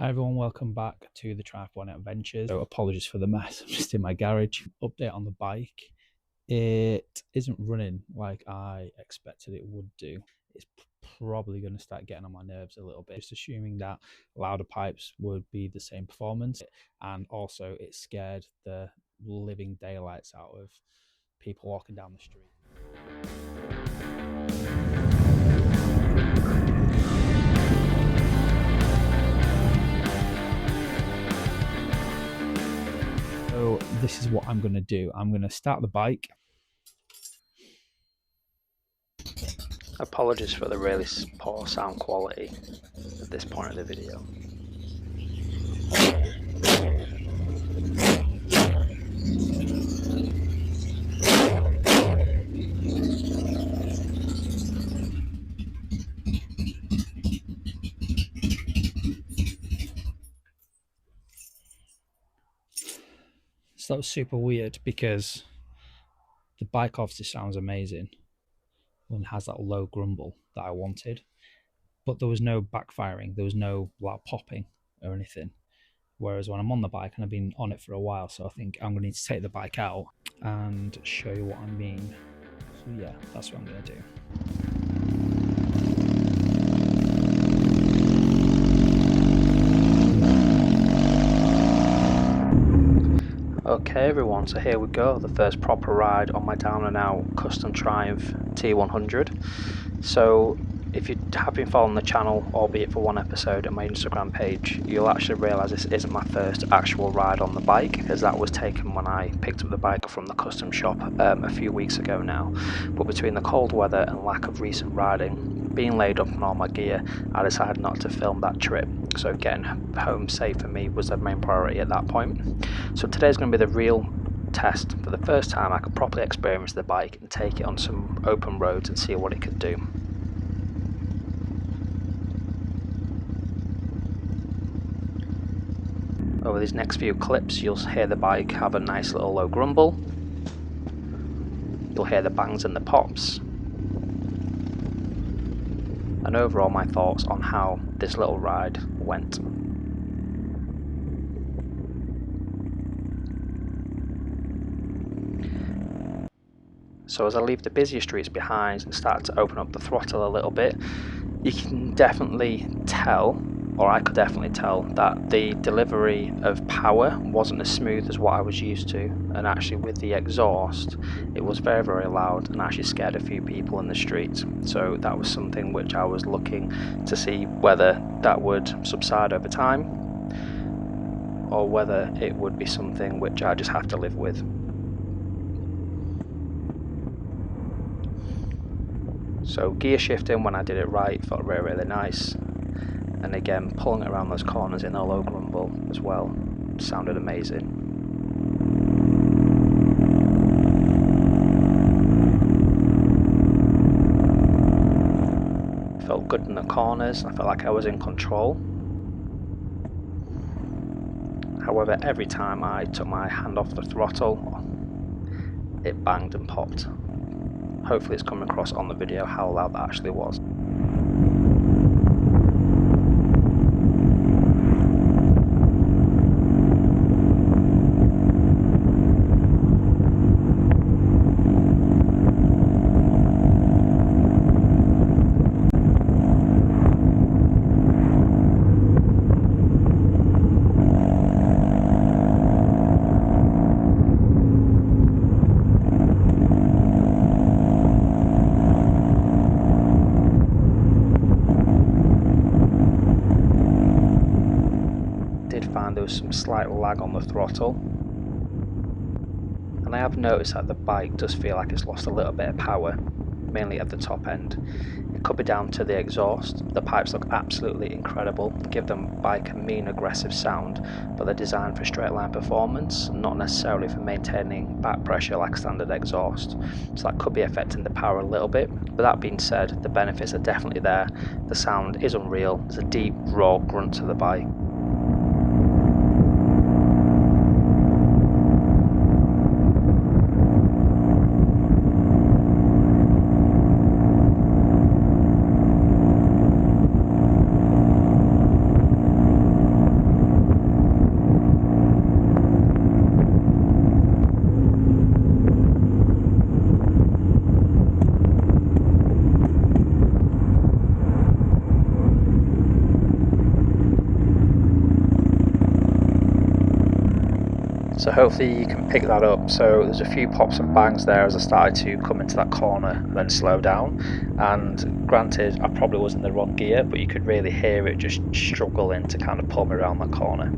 Hi everyone, welcome back to the Triumph Bonneville Adventures. So apologies for the mess, I'm just in my garage. Update on the bike. It isn't running like I expected it would do. It's probably going to start getting on my nerves a little bit, just assuming that louder pipes would be the same performance, and also it scared the living daylights out of people walking down the street. So this is what I'm going to do. I'm going to start the bike. Apologies for the really poor sound quality at this point of the video. So that was super weird because the bike obviously sounds amazing when it has that low grumble that I wanted, but there was no backfiring, there was no loud popping or anything. Whereas when I'm on the bike, and I've been on it for a while, so I think I'm going to need to take the bike out and show you what I mean. So yeah, that's what I'm going to do. Okay everyone, so here we go, the first proper ride on my down and out custom Triumph T100. So if you have been following the channel, albeit for one episode, and my Instagram page, you'll actually realise this isn't my first actual ride on the bike, as that was taken when I picked up the bike from the custom shop a few weeks ago now. But between the cold weather and lack of recent riding, being laid up on all my gear, I decided not to film that trip. So getting home safe for me was the main priority at that point. So today's going to be the real test. For the first time I could properly experience the bike and take it on some open roads and see what it could do. Over these next few clips you'll hear the bike have a nice little low grumble. You'll hear the bangs and the pops. And overall my thoughts on how this little ride went. So as I leave the busier streets behind and start to open up the throttle a little bit, you can definitely tell, or I could definitely tell, that the delivery of power wasn't as smooth as what I was used to, and actually with the exhaust it was very, very loud and actually scared a few people in the streets. So that was something which I was looking to see whether that would subside over time, or whether it would be something which I just have to live with. So gear shifting when I did it right felt really, really nice, and again pulling it around those corners in a low grumble as well sounded amazing. Felt good in the corners, I felt like I was in control. However, every time I took my hand off the throttle, it banged and popped. Hopefully it's coming across on the video how loud that actually was. There was some slight lag on the throttle, and I have noticed that the bike does feel like it's lost a little bit of power, mainly at the top end. It could be down to the exhaust. The pipes look absolutely incredible, give the bike a mean aggressive sound, but they're designed for straight line performance, not necessarily for maintaining back pressure like standard exhaust, so that could be affecting the power a little bit. But that being said, the benefits are definitely there. The sound is unreal, there's a deep raw grunt to the bike. So hopefully you can pick that up. So there's a few pops and bangs there as I started to come into that corner and then slow down. And granted, I probably was in the wrong gear, but you could really hear it just struggling to kind of pull me around that corner.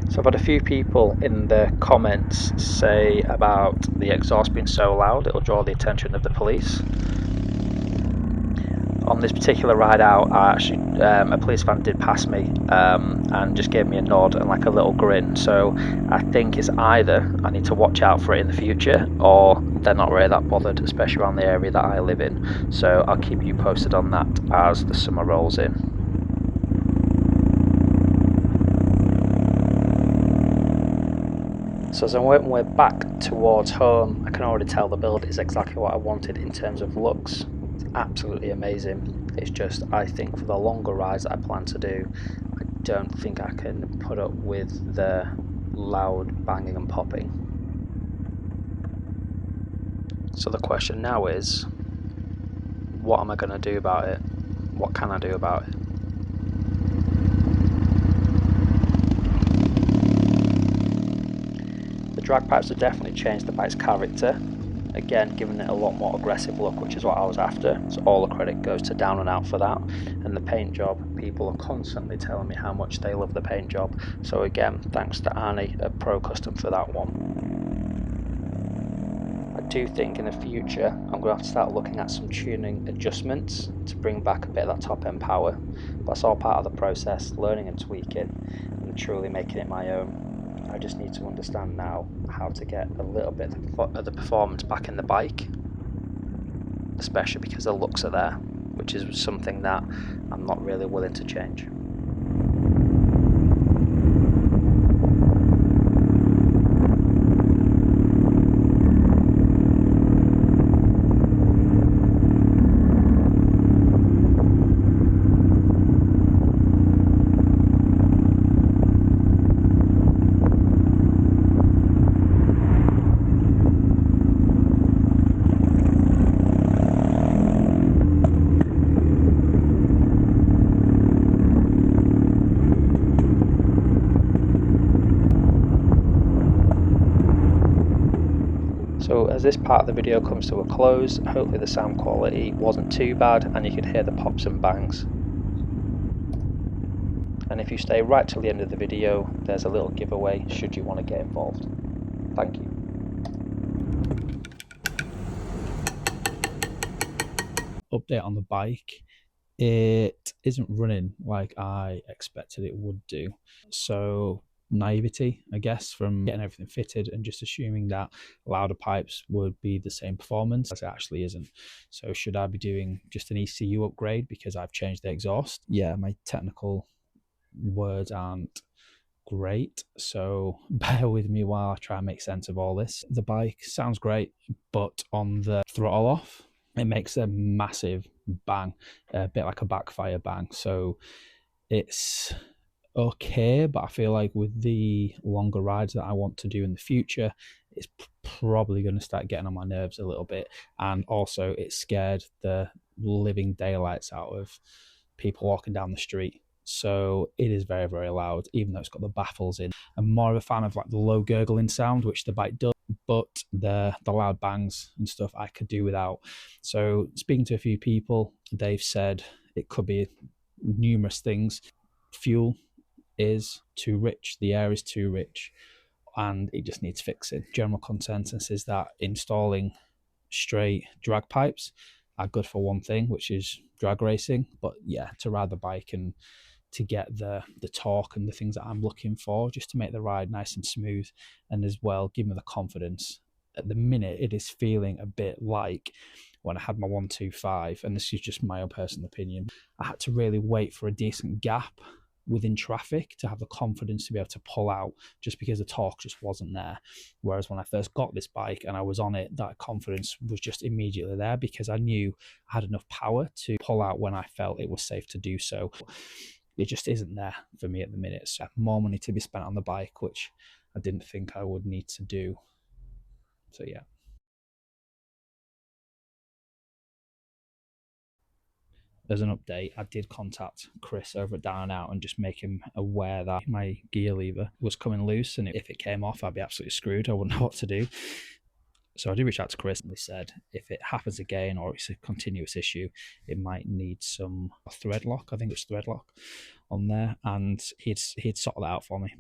So I've had a few people in the comments say about the exhaust being so loud it'll draw the attention of the police. On this particular ride out, a police van did pass me and just gave me a nod and like a little grin. So I think it's either I need to watch out for it in the future, or they're not really that bothered, especially around the area that I live in. So I'll keep you posted on that as the summer rolls in. So as I'm working my way back towards home, I can already tell the build is exactly what I wanted in terms of looks. It's absolutely amazing. It's just, I think for the longer rides that I plan to do, I don't think I can put up with the loud banging and popping. So the question now is, what am I going to do about it? What can I do about it? The drag pipes have definitely changed the bike's character, again giving it a lot more aggressive look, which is what I was after, so all the credit goes to Down and Out for that. And the paint job, people are constantly telling me how much they love the paint job, so again thanks to Arnie at Pro Custom for that one. I do think in the future I'm going to have to start looking at some tuning adjustments to bring back a bit of that top end power, but that's all part of the process, learning and tweaking and truly making it my own. I just need to understand now how to get a little bit of the performance back in the bike, especially because the looks are there, which is something that I'm not really willing to change. So as this part of the video comes to a close, hopefully the sound quality wasn't too bad and you could hear the pops and bangs. And if you stay right till the end of the video, there's a little giveaway should you want to get involved. Thank you. Update on the bike. It isn't running like I expected it would do. So naivety, I guess, from getting everything fitted and just assuming that louder pipes would be the same performance, as it actually isn't. So should I be doing just an ECU upgrade because I've changed the exhaust? Yeah, my technical words aren't great, so bear with me while I try and make sense of all this. The bike sounds great, but on the throttle off, it makes a massive bang, a bit like a backfire bang. So it's okay, but I feel like with the longer rides that I want to do in the future, it's probably going to start getting on my nerves a little bit. And also it scared the living daylights out of people walking down the street. So it is very, very loud, even though it's got the baffles in. I'm more of a fan of like the low gurgling sound, which the bike does, but the loud bangs and stuff I could do without. So speaking to a few people, they've said it could be numerous things. Fuel is too rich, the air is too rich, and it just needs fixing. General consensus is that installing straight drag pipes are good for one thing, which is drag racing, but yeah, to ride the bike and to get the torque and the things that I'm looking for, just to make the ride nice and smooth, and as well give me the confidence. At the minute, it is feeling a bit like when I had my 125, and this is just my own personal opinion, I had to really wait for a decent gap within traffic to have the confidence to be able to pull out, just because the torque just wasn't there. Whereas when I first got this bike and I was on it, that confidence was just immediately there, because I knew I had enough power to pull out when I felt it was safe to do so. It just isn't there for me at the minute. So I have more money to be spent on the bike, which I didn't think I would need to do. So yeah. As an update, I did contact Chris over at Down and Out and just make him aware that my gear lever was coming loose, and if it came off, I'd be absolutely screwed. I wouldn't know what to do. So I did reach out to Chris, and they said if it happens again or it's a continuous issue, it might need some thread lock. I think it's thread lock on there, and he'd sort that out for me.